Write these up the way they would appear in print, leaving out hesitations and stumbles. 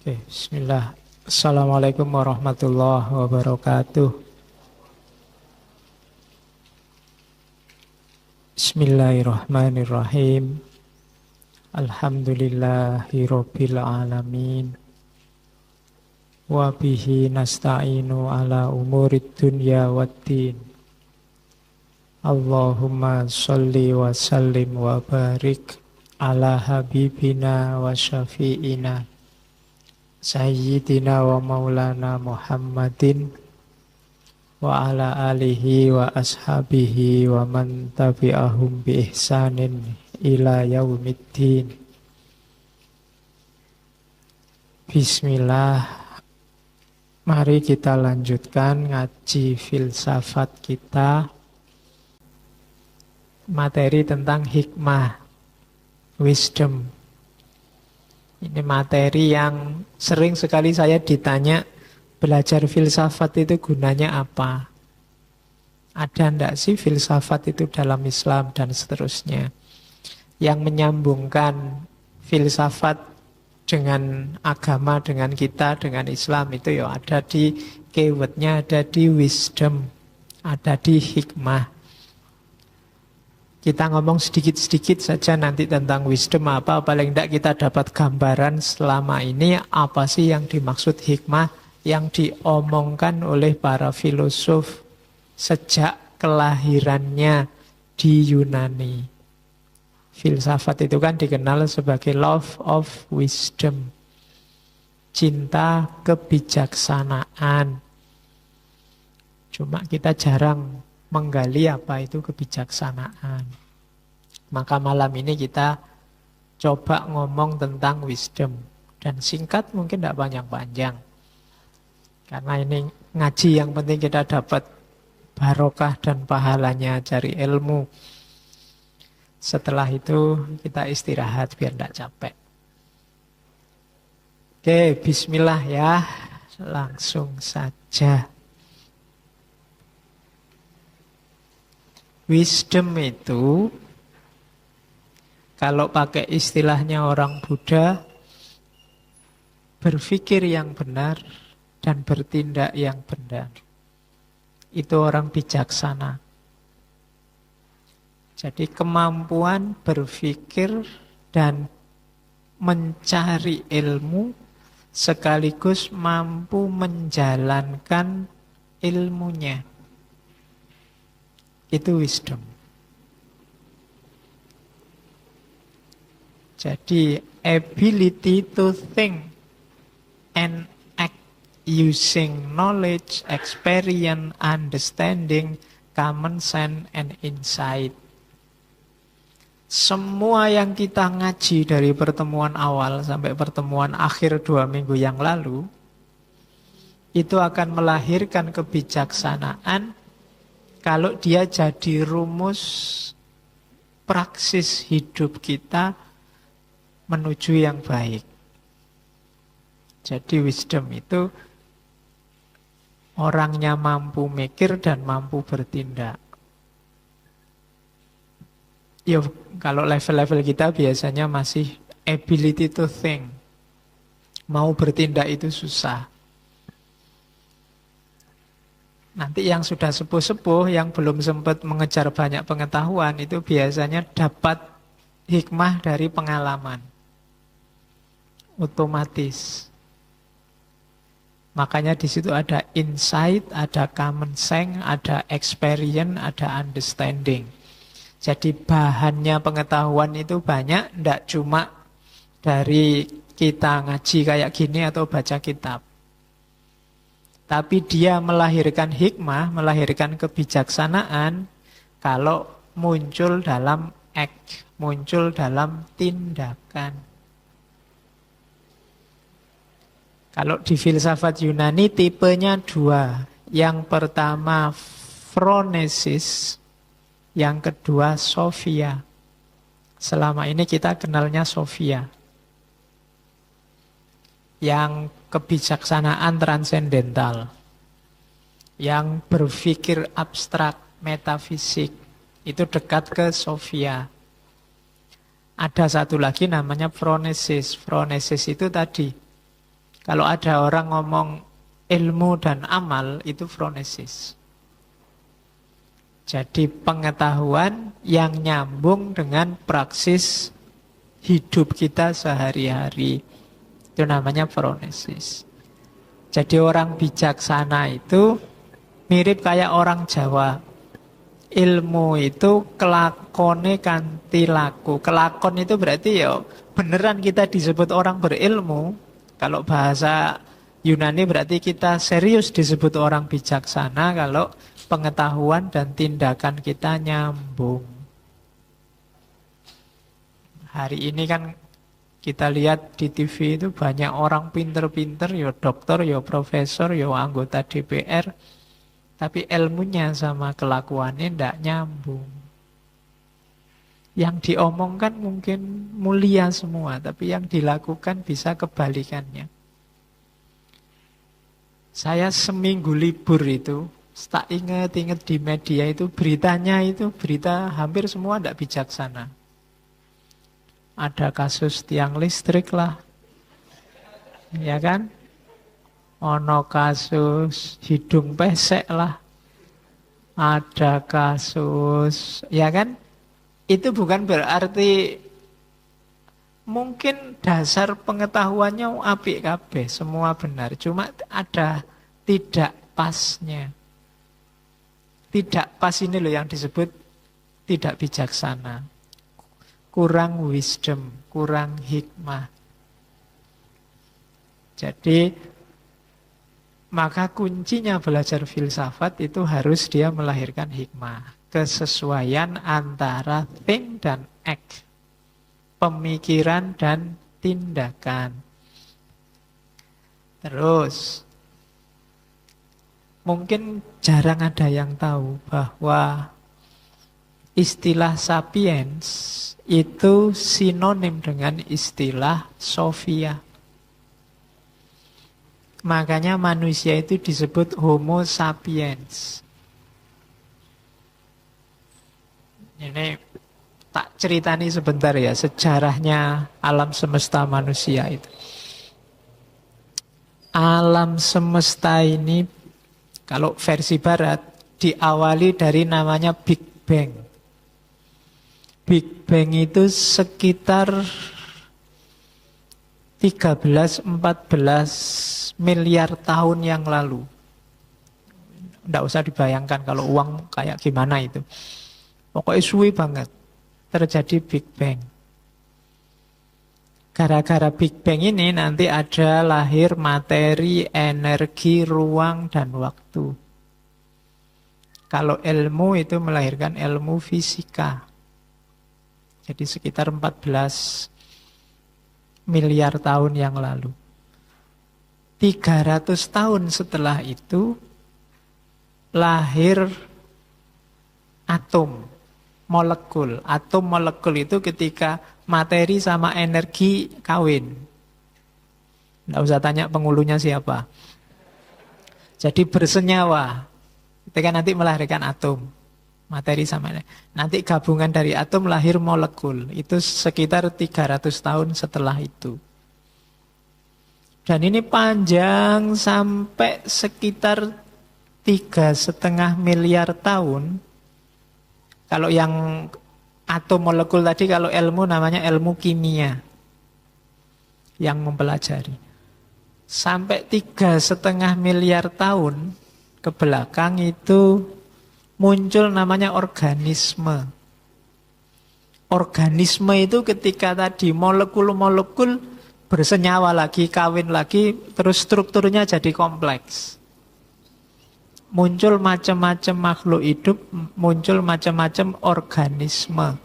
Oke, bismillah. Assalamualaikum warahmatullahi wabarakatuh. Bismillahirrahmanirrahim. Alhamdulillahi rabbil alamin. Wa bihi nasta'inu ala umurid dunya waddin. Allahumma sholli wa sallim wa barik ala habibina wa syafi'ina Sayyidina wa maulana Muhammadin wa ala alihi wa ashabihi wa man tabi'ahum bi ihsanin ila yaumiddin. Bismillah. Mari kita lanjutkan ngaji filsafat kita. Materi tentang hikmah, wisdom. Ini materi yang sering sekali saya ditanya, belajar filsafat itu gunanya apa? Ada enggak sih filsafat itu dalam Islam dan seterusnya? Yang menyambungkan filsafat dengan agama, dengan kita, dengan Islam itu ya ada di keywordnya, ada di wisdom, ada di hikmah. Kita ngomong sedikit-sedikit saja nanti tentang wisdom apa, paling tidak kita dapat gambaran selama ini apa sih yang dimaksud hikmah yang diomongkan oleh para filosof sejak kelahirannya di Yunani. Filsafat itu kan dikenal sebagai love of wisdom, cinta kebijaksanaan. Cuma kita jarang menggali apa itu kebijaksanaan. Maka malam ini kita coba ngomong tentang wisdom. Dan singkat mungkin tidak panjang-panjang. Karena ini ngaji yang penting kita dapat barokah dan pahalanya cari ilmu. Setelah itu kita istirahat biar tidak capek. Oke, bismillah ya. Langsung saja. Wisdom itu, kalau pakai istilahnya orang Buddha, berpikir yang benar dan bertindak yang benar. Itu orang bijaksana. Jadi kemampuan berpikir dan mencari ilmu sekaligus mampu menjalankan ilmunya. Itu wisdom. Jadi ability to think and act using knowledge, experience, understanding, common sense, and insight. Semua yang kita ngaji dari pertemuan awal sampai pertemuan akhir 2 minggu yang lalu, itu akan melahirkan kebijaksanaan kalau dia jadi rumus praksis hidup kita menuju yang baik. Jadi wisdom itu orangnya mampu mikir dan mampu bertindak. Ya, kalau level-level kita biasanya masih ability to think. Mau bertindak itu susah. Nanti yang sudah sepuh-sepuh, yang belum sempat mengejar banyak pengetahuan, itu biasanya dapat hikmah dari pengalaman. Otomatis. Makanya di situ ada insight, ada common sense, ada experience, ada understanding. Jadi bahannya pengetahuan itu banyak, tidak cuma dari kita ngaji kayak gini atau baca kitab. Tapi dia melahirkan hikmah, melahirkan kebijaksanaan kalau muncul dalam act, muncul dalam tindakan. Kalau di filsafat Yunani tipenya 2. Yang pertama phronesis, yang kedua sophia. Selama ini kita kenalnya sophia. Yang kebijaksanaan transendental, yang berpikir abstrak, metafisik, itu dekat ke sophia. Ada satu lagi namanya phronesis. Phronesis itu tadi, Kalau ada orang ngomong ilmu dan amal, itu phronesis. Jadi pengetahuan yang nyambung dengan praksis hidup kita sehari-hari. Itu namanya phronesis. Jadi orang bijaksana itu mirip kayak orang Jawa. Ilmu itu kelakone kanthi laku. Kelakon itu berarti ya beneran kita disebut orang berilmu. Kalau bahasa Yunani berarti kita serius disebut orang bijaksana kalau pengetahuan dan tindakan kita nyambung. Hari ini kan kita lihat di TV itu banyak orang pinter-pinter, ya dokter, ya profesor, ya anggota DPR. Tapi ilmunya sama kelakuannya tidak nyambung. Yang diomongkan mungkin mulia semua, tapi yang dilakukan bisa kebalikannya. Saya seminggu libur itu, tak ingat-ingat di media itu, beritanya itu, berita hampir semua tidak bijaksana. Ada kasus tiang listrik lah, ya kan? Ono kasus hidung pesek lah. Ada kasus, ya kan? Itu bukan berarti mungkin dasar pengetahuannya apik kabeh, semua benar. Cuma ada tidak pasnya. Tidak pas ini loh yang disebut tidak bijaksana. Kurang wisdom, kurang hikmah. Jadi maka kuncinya belajar filsafat itu harus dia melahirkan hikmah. Kesesuaian antara think dan act. Pemikiran dan tindakan. Terus, mungkin jarang ada yang tahu bahwa istilah sapiens itu sinonim dengan istilah Sophia. Makanya manusia itu disebut Homo sapiens. Ini tak ceritani sebentar ya sejarahnya alam semesta manusia itu. Alam semesta ini kalau versi barat diawali dari namanya Big Bang. Big Bang itu sekitar 13-14 miliar tahun yang lalu. Tidak usah dibayangkan kalau uang kayak gimana itu. Pokoknya suwi banget. Terjadi Big Bang. Gara-gara Big Bang ini nanti ada lahir materi, energi, ruang, dan waktu. Kalau ilmu itu melahirkan ilmu fisika. Jadi sekitar 14 miliar tahun yang lalu. 300 tahun setelah itu lahir atom, molekul. Atom molekul itu ketika materi sama energi kawin. Nggak usah tanya penghulunya siapa. Jadi bersenyawa. Ketika nanti melahirkan atom. Materi sama energi. Nanti gabungan dari atom lahir molekul. Itu sekitar 300 tahun setelah itu. Dan ini panjang sampai sekitar 3,5 miliar tahun. Kalau yang atom molekul tadi, kalau ilmu namanya ilmu kimia. Yang mempelajari. Sampai 3,5 miliar tahun ke belakang itu muncul namanya organisme. Organisme itu ketika tadi molekul-molekul bersenyawa lagi, kawin lagi, terus strukturnya jadi kompleks. Muncul macam-macam makhluk hidup, muncul macam-macam organisme.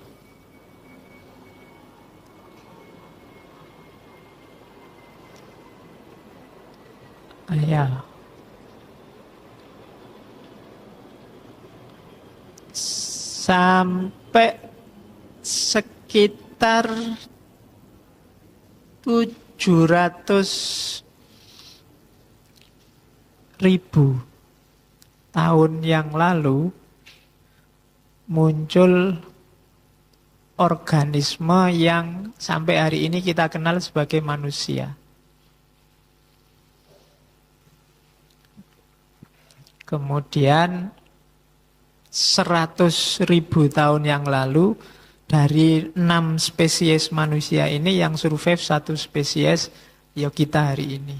Ya. Sampai sekitar 700.000 tahun yang lalu muncul organisme yang sampai hari ini kita kenal sebagai manusia. Kemudian 100.000 tahun yang lalu, dari 6 spesies manusia ini yang survive satu spesies, ya kita hari ini.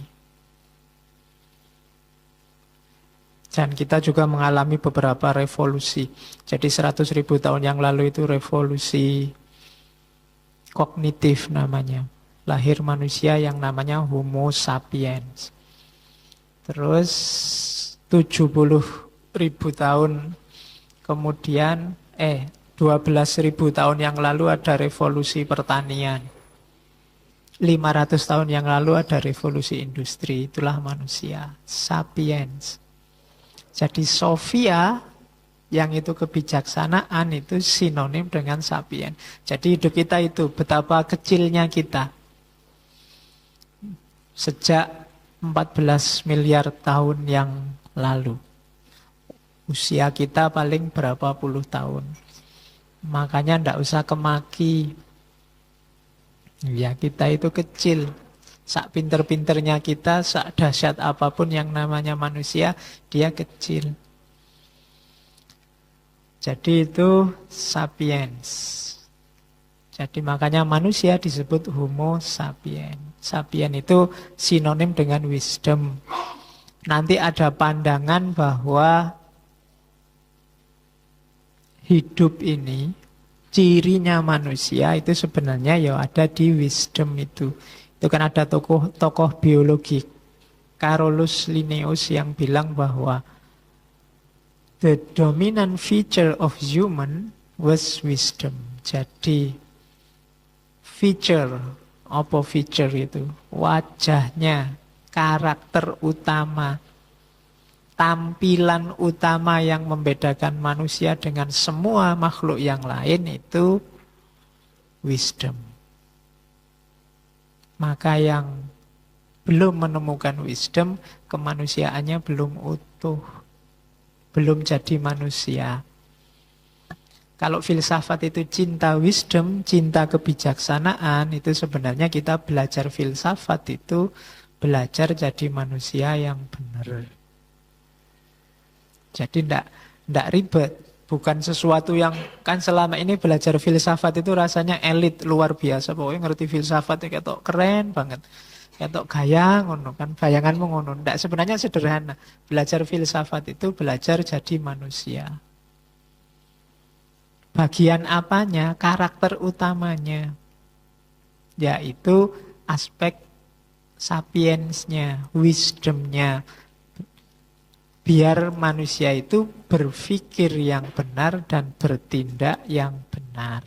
Dan kita juga mengalami beberapa revolusi. Jadi 100.000 tahun yang lalu itu revolusi kognitif namanya. Lahir manusia yang namanya Homo sapiens. Terus 70.000 tahun kemudian, 12.000 tahun yang lalu ada revolusi pertanian. 500 tahun yang lalu ada revolusi industri. Itulah manusia, sapiens. Jadi Sofia yang itu kebijaksanaan itu sinonim dengan sapien. Jadi hidup kita itu betapa kecilnya kita. Sejak 14 miliar tahun yang lalu. Usia kita paling berapa puluh tahun. Makanya ndak usah kemaki. Ya kita itu kecil. Sak pinter-pinternya kita, sak dahsyat apapun yang namanya manusia, dia kecil. Jadi itu sapiens. Jadi makanya manusia disebut Homo sapiens. Sapien itu sinonim dengan wisdom. Nanti ada pandangan bahwa hidup ini, cirinya manusia itu sebenarnya ya ada di wisdom itu. Itu kan ada tokoh biologi Carolus Linnaeus yang bilang bahwa the dominant feature of human was wisdom. Jadi feature, apa feature itu? Wajahnya, karakter utama, tampilan utama yang membedakan manusia dengan semua makhluk yang lain itu wisdom. Maka yang belum menemukan wisdom, kemanusiaannya belum utuh. Belum jadi manusia. Kalau filsafat itu cinta wisdom, cinta kebijaksanaan, itu sebenarnya kita belajar filsafat itu belajar jadi manusia yang benar. Jadi ndak ribet. Bukan sesuatu yang, kan selama ini belajar filsafat itu rasanya elit luar biasa. Pokoknya ngerti filsafat itu kayak keren banget. Kayak gaya ngono kan, bayanganmu ngono. Ndak, sebenarnya sederhana. Belajar filsafat itu belajar jadi manusia. Bagian apanya? Karakter utamanya. Yaitu aspek sapiensnya, wisdomnya. Biar manusia itu berpikir yang benar dan bertindak yang benar.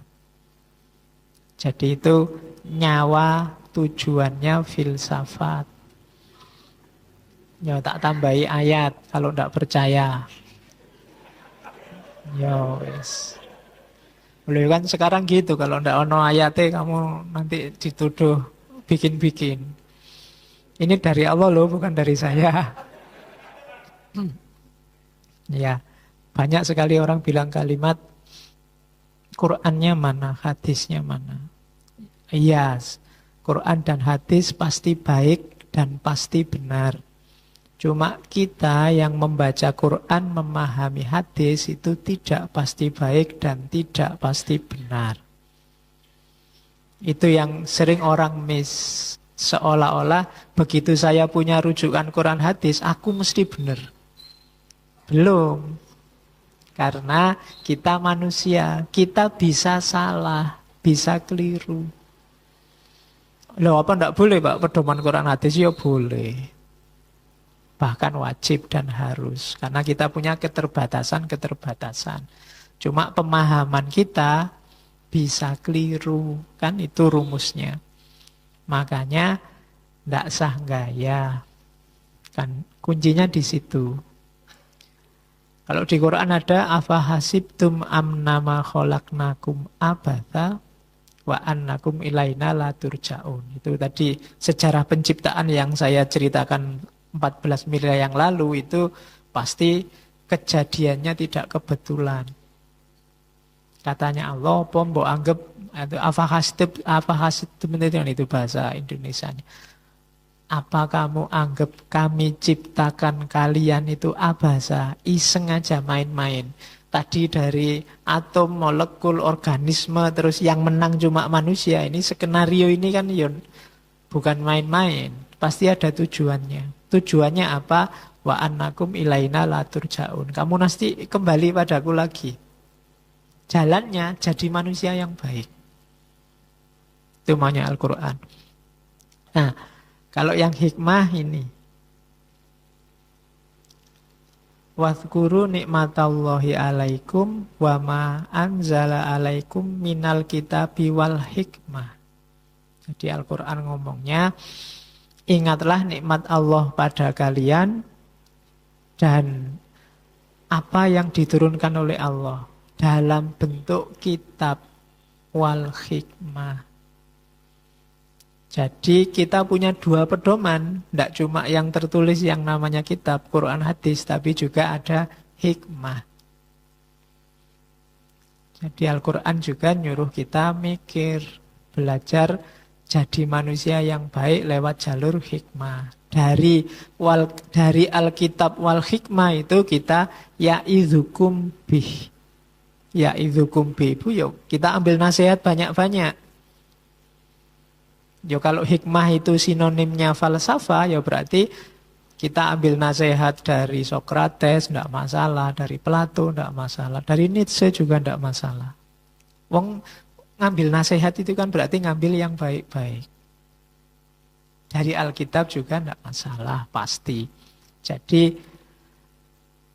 Jadi itu nyawa tujuannya filsafat. Ya tak tambahi ayat kalau tidak percaya. Ya wes. Boleh kan sekarang gitu, kalau tidak ono ayatnya kamu nanti dituduh bikin-bikin. Ini dari Allah loh, bukan dari saya. Ya, banyak sekali orang bilang kalimat Qurannya mana, hadisnya mana. Iya, Quran dan hadis pasti baik dan pasti benar. Cuma kita yang membaca Quran, memahami hadis itu tidak pasti baik dan tidak pasti benar. Itu yang sering orang miss. Seolah-olah begitu saya punya rujukan Quran hadis, aku mesti benar. Belum. Karena kita manusia, kita bisa salah, bisa keliru. Loh apa enggak boleh Pak pedoman Quran hadis? Ya boleh. Bahkan wajib dan harus. Karena kita punya keterbatasan-keterbatasan. Cuma pemahaman kita bisa keliru. Kan itu rumusnya. Makanya enggak sah gaya. Kan kuncinya di situ. Kalau di Quran ada afahasibtum amnama khalaqnakum abatha wa annakum ilaina la turja'un. Itu tadi sejarah penciptaan yang saya ceritakan 14 miliar yang lalu itu pasti kejadiannya tidak kebetulan. Katanya Allah, mbok anggap afahasibtum itu bahasa Indonesianya. Apa kamu anggap kami ciptakan kalian itu abasa, iseng aja main-main. Tadi dari atom, molekul, organisme, terus yang menang cuma manusia. Ini skenario ini kan Yon, bukan main-main. Pasti ada tujuannya. Tujuannya apa? Wa annakum ilaina la turja'un. Kamu nanti kembali padaku lagi. Jalannya jadi manusia yang baik. Itu maunya Al-Quran. Nah, kalau yang hikmah ini, wadhkuru nikmatallahi alaikum wa ma anzala alaikum minal kitabi wal hikmah. Jadi Al-Quran ngomongnya, ingatlah nikmat Allah pada kalian dan apa yang diturunkan oleh Allah dalam bentuk kitab wal hikmah. Jadi kita punya dua pedoman, tidak cuma yang tertulis yang namanya kitab, Quran, hadis, tapi juga ada hikmah. Jadi Al-Quran juga nyuruh kita mikir, belajar jadi manusia yang baik lewat jalur hikmah. Dari Alkitab wal hikmah itu kita ya'idzukum bih. Ya'idzukum bih itu yuk kita ambil nasihat banyak-banyak. Ya kalau hikmah itu sinonimnya falsafah, ya berarti kita ambil nasihat dari Sokrates, tidak masalah. Dari Plato, tidak masalah. Dari Nietzsche juga tidak masalah. Wong ngambil nasihat itu kan berarti ngambil yang baik-baik. Dari Alkitab juga tidak masalah, pasti. Jadi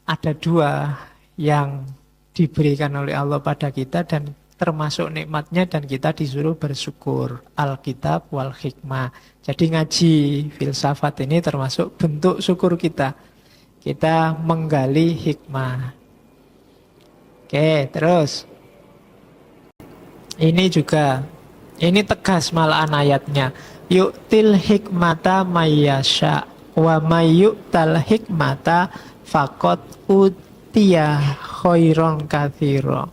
ada dua yang diberikan oleh Allah pada kita dan termasuk nikmatnya dan kita disuruh bersyukur. Alkitab wal hikmah. Jadi ngaji filsafat ini termasuk bentuk syukur kita. Kita menggali hikmah. Oke, terus. Ini juga, ini tegas malahan ayatnya. Yu'til hikmata mayyasha wa mayyu'tal hikmata faqad utiya khairon katsira.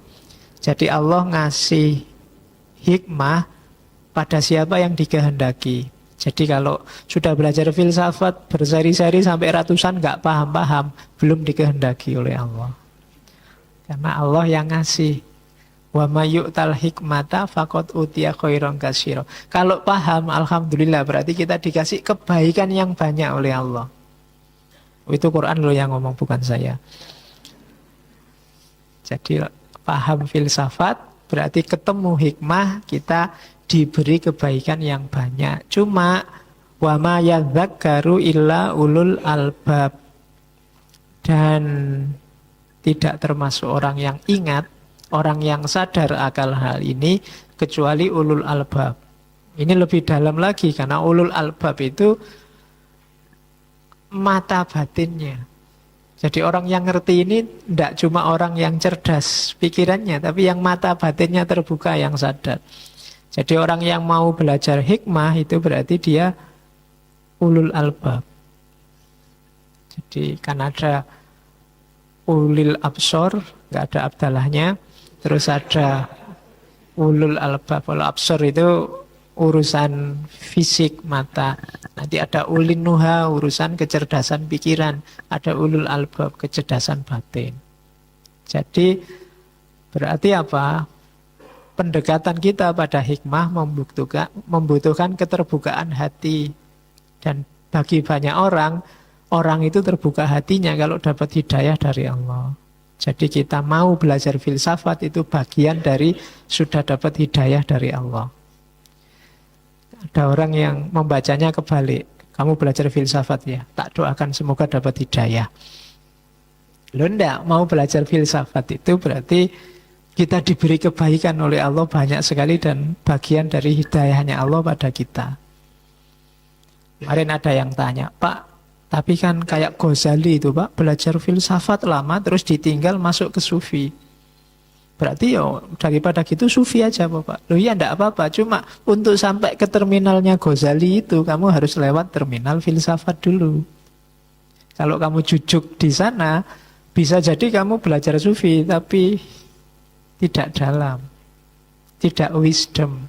Jadi Allah ngasih hikmah pada siapa yang dikehendaki. Jadi kalau sudah belajar filsafat berseri-seri sampai ratusan nggak paham-paham, belum dikehendaki oleh Allah. Karena Allah yang ngasih. Wa mayyu'tal hikmata faqad utiya khairan katsira. Kalau paham, alhamdulillah, berarti kita dikasih kebaikan yang banyak oleh Allah. Itu Quran loh yang ngomong, bukan saya. Jadi paham filsafat berarti ketemu hikmah, kita diberi kebaikan yang banyak. Cuma wa ma yadzakkaru illa ulul albab. Dan tidak termasuk orang yang ingat, orang yang sadar akal hal ini kecuali ulul albab. Ini lebih dalam lagi karena ulul albab itu mata batinnya. Jadi orang yang ngerti ini tidak cuma orang yang cerdas pikirannya, tapi yang mata batinnya terbuka, yang sadar. Jadi orang yang mau belajar hikmah itu berarti dia ulul albab. Jadi kan ada ulil absor, nggak ada abdalahnya. Terus ada ulul albab. Kalau absor itu urusan fisik mata. Nanti ada ulin nuha, urusan kecerdasan pikiran. Ada ulul albab, kecerdasan batin. Jadi berarti apa? Pendekatan kita pada hikmah membutuhkan keterbukaan hati. Dan bagi banyak orang, orang itu terbuka hatinya kalau dapat hidayah dari Allah. Jadi kita mau belajar filsafat itu bagian dari sudah dapat hidayah dari Allah. Ada orang yang membacanya kebalik. Kamu belajar filsafat ya, tak doakan semoga dapat hidayah. Lo ndak mau belajar filsafat itu berarti kita diberi kebaikan oleh Allah banyak sekali dan bagian dari hidayahnya Allah pada kita. Kemarin ada yang tanya, Pak, tapi kan kayak Ghazali itu Pak, belajar filsafat lama terus ditinggal masuk ke sufi. Berarti ya daripada gitu sufi aja Bapak. Loh iya enggak apa-apa, cuma untuk sampai ke terminalnya Ghazali itu kamu harus lewat terminal filsafat dulu. Kalau kamu jujuk di sana, bisa jadi kamu belajar sufi tapi tidak dalam, tidak wisdom.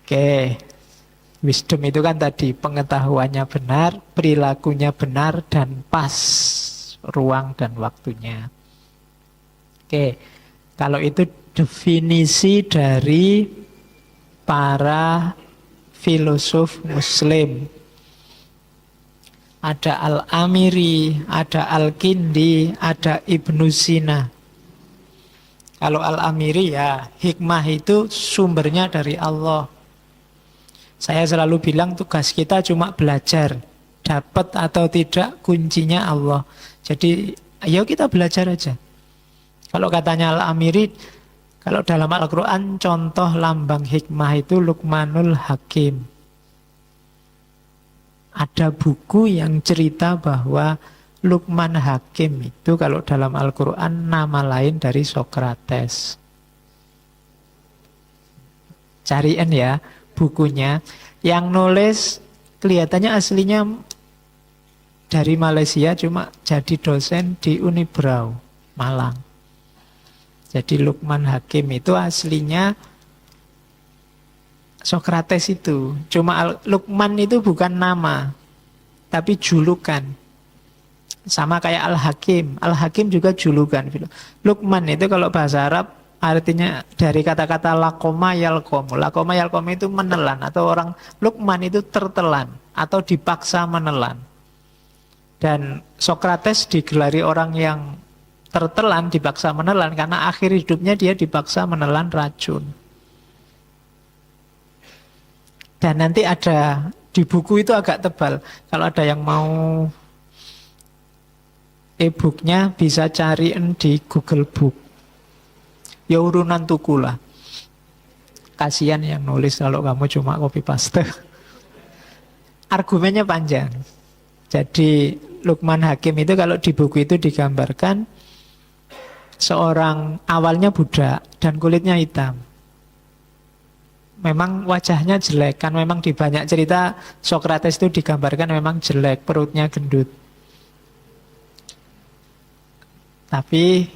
Oke. Wisdom itu kan tadi pengetahuannya benar, perilakunya benar, dan pas ruang dan waktunya. Oke, kalau itu definisi dari para filosof Muslim. Ada Al-Amiri, ada Al-Kindi, ada Ibnu Sina. Kalau Al-Amiri ya, hikmah itu sumbernya dari Allah. Saya selalu bilang tugas kita cuma belajar. Dapat atau tidak kuncinya Allah. Jadi ayo kita belajar aja. Kalau katanya Al-Amiri, kalau dalam Al-Quran contoh lambang hikmah itu Luqmanul Hakim. Ada buku yang cerita bahwa Luqman Hakim itu kalau dalam Al-Quran nama lain dari Sokrates. Cariin ya bukunya. Yang nulis kelihatannya aslinya dari Malaysia, cuma jadi dosen di Unibrau, Malang. Jadi Luqman Hakim itu aslinya Sokrates itu. Cuma Luqman itu bukan nama, tapi julukan. Sama kayak Al-Hakim. Al-Hakim juga julukan. Luqman itu kalau bahasa Arab artinya dari kata-kata lakoma yalkomu. Lakoma yalkomu itu menelan. Atau orang Luqman itu tertelan. Atau dipaksa menelan. Dan Sokrates digelari orang yang tertelan, dipaksa menelan. Karena akhir hidupnya dia dipaksa menelan racun. Dan nanti ada di buku itu agak tebal. Kalau ada yang mau e-booknya bisa cariin di Google Book. Ya urunan tuku lah. Kasihan yang nulis kalau kamu cuma copy paste. Argumennya panjang. Jadi Luqman Hakim itu kalau di buku itu digambarkan seorang awalnya budak dan kulitnya hitam. Memang wajahnya jelek, kan memang di banyak cerita Sokrates itu digambarkan memang jelek, perutnya gendut. Tapi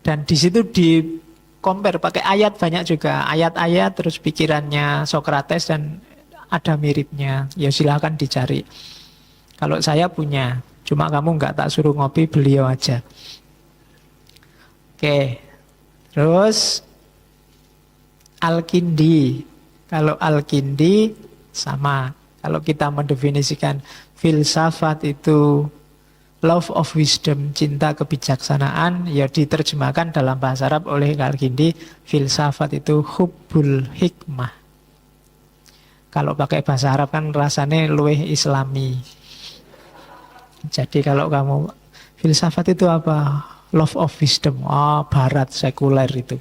dan di situ di compare pakai ayat banyak juga, ayat-ayat terus pikirannya Sokrates dan ada miripnya. Ya silahkan dicari. Kalau saya punya, cuma kamu nggak tak suruh ngopi, beliau aja. Oke, terus Al-Kindi. Kalau Al-Kindi sama. Kalau kita mendefinisikan filsafat itu love of wisdom, cinta kebijaksanaan, ya diterjemahkan dalam bahasa Arab oleh Al-Kindi, filsafat itu hubbul hikmah. Kalau pakai bahasa Arab kan rasanya luweh islami. Jadi kalau kamu filsafat itu apa? Love of wisdom. Oh, barat sekuler itu.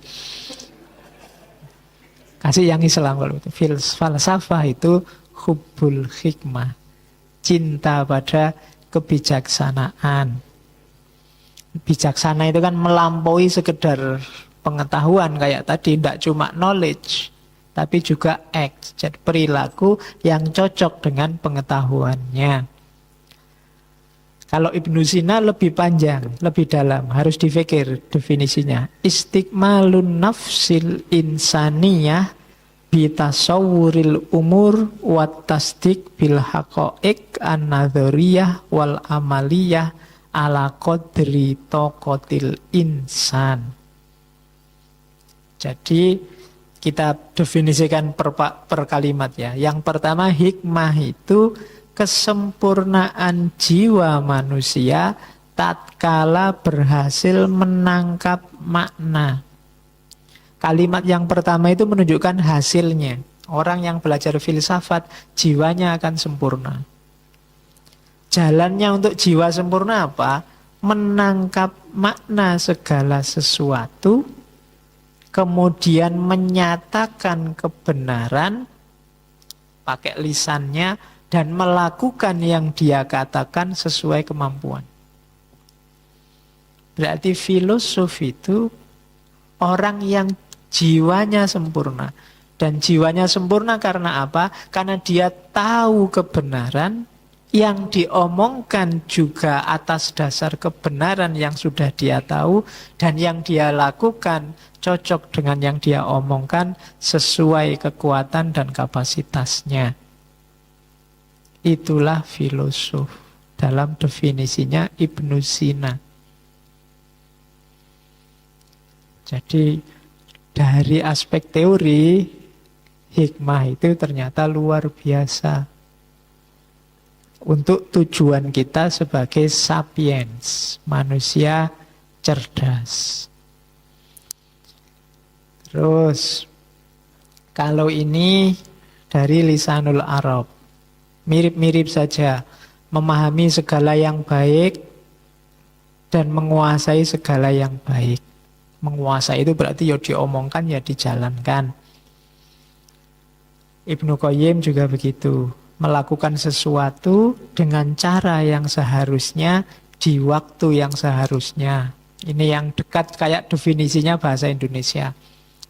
Kasih yang Islam kalau itu. Falsafah itu hubbul hikmah. Cinta pada kebijaksanaan. Bijaksana itu kan melampaui sekedar pengetahuan kayak tadi, tidak cuma knowledge, tapi juga act, jadi perilaku yang cocok dengan pengetahuannya. Kalau Ibnu Sina lebih panjang, lebih dalam, harus dipikir definisinya. Istiqmalun nafsil insaniyah bitasawuril umur wat tasdik bil haqaiq an-nadhariyah wal amaliyah ala qadri taqatil insan. Jadi kita definisikan per kalimat ya. Yang pertama, hikmah itu kesempurnaan jiwa manusia tatkala berhasil menangkap makna. Kalimat yang pertama itu menunjukkan hasilnya. Orang yang belajar filsafat, jiwanya akan sempurna. Jalannya untuk jiwa sempurna apa? Menangkap makna segala sesuatu, kemudian menyatakan kebenaran, pakai lisannya, dan melakukan yang dia katakan sesuai kemampuan. Berarti filosof itu orang yang jiwanya sempurna. Dan jiwanya sempurna karena apa? Karena dia tahu kebenaran, Yang diomongkan juga atas dasar kebenaran yang sudah dia tahu, dan yang dia lakukan cocok dengan yang dia omongkan sesuai kekuatan dan kapasitasnya. Itulah filosof dalam definisinya Ibnu Sina. Jadi dari aspek teori, hikmah itu ternyata luar biasa untuk tujuan kita sebagai sapiens, manusia cerdas. Terus, kalau ini dari Lisanul Arab, mirip-mirip saja, memahami segala yang baik dan menguasai segala yang baik. Menguasai itu berarti ya diomongkan, ya dijalankan. Ibnu Qayyim juga begitu, melakukan sesuatu dengan cara yang seharusnya, di waktu yang seharusnya. Ini yang dekat kayak definisinya bahasa Indonesia.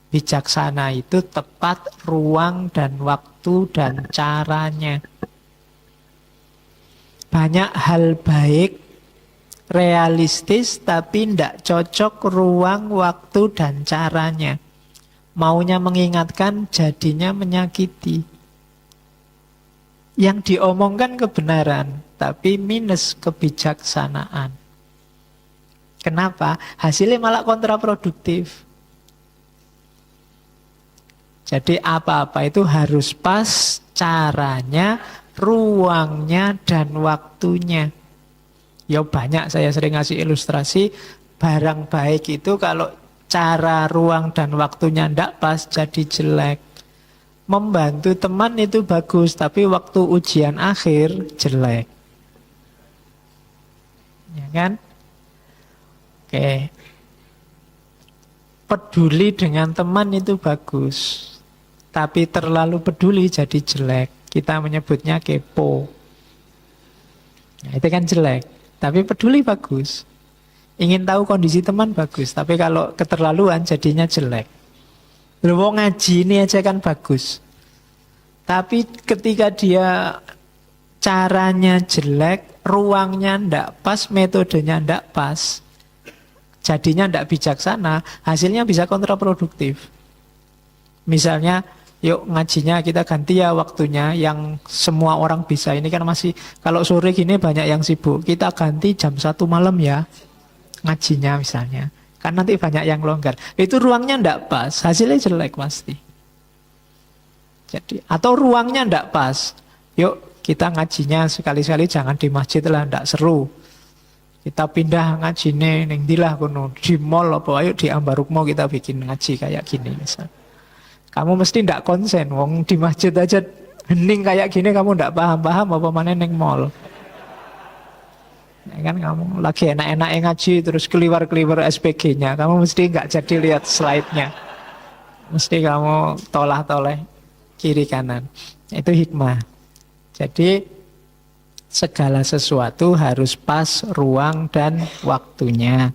Bijaksana itu tepat ruang dan waktu dan caranya. Banyak hal baik, realistis, tapi tidak cocok ruang, waktu, dan caranya. Maunya mengingatkan, jadinya menyakiti. Yang diomongkan kebenaran, tapi minus kebijaksanaan. Kenapa? Hasilnya malah kontraproduktif. Jadi apa-apa itu harus pas caranya, ruangnya, dan waktunya. Ya banyak, saya sering ngasih ilustrasi, barang baik itu kalau cara, ruang, dan waktunya tidak pas jadi jelek. Membantu teman itu bagus, tapi waktu ujian akhir jelek. Ya kan? Oke. Peduli dengan teman itu bagus, tapi terlalu peduli jadi jelek. Kita menyebutnya kepo. Nah, itu kan jelek. Tapi peduli bagus. Ingin tahu kondisi teman bagus. Tapi kalau keterlaluan jadinya jelek. Lu mau ngaji ini aja kan bagus. Tapi ketika dia caranya jelek, ruangnya ndak pas, metodenya ndak pas, jadinya ndak bijaksana, hasilnya bisa kontraproduktif. Misalnya, yuk ngajinya kita ganti ya waktunya yang semua orang bisa. Ini kan masih, kalau sore gini banyak yang sibuk. Kita ganti jam 1 malam ya ngajinya misalnya. Kan nanti banyak yang longgar. Itu ruangnya ndak pas, hasilnya jelek pasti. Jadi, atau ruangnya ndak pas. Yuk kita ngajinya sekali-sekali jangan di masjid lah, ndak seru. Kita pindah ngajine ning ndilah kono, di mall apa ayo di Ambarukmo kita bikin ngaji kayak gini misal. Kamu mesti ndak konsen, wong di masjid aja hening kayak gini kamu ndak paham-paham apa mana ning mall. Ya kan kamu lagi enak-enak ngaji terus keliwar-keliwar SPG-nya, kamu mesti nggak jadi lihat slide-nya. Mesti kamu tolah-toleh kiri kanan. Itu hikmah. Jadi segala sesuatu harus pas ruang dan waktunya.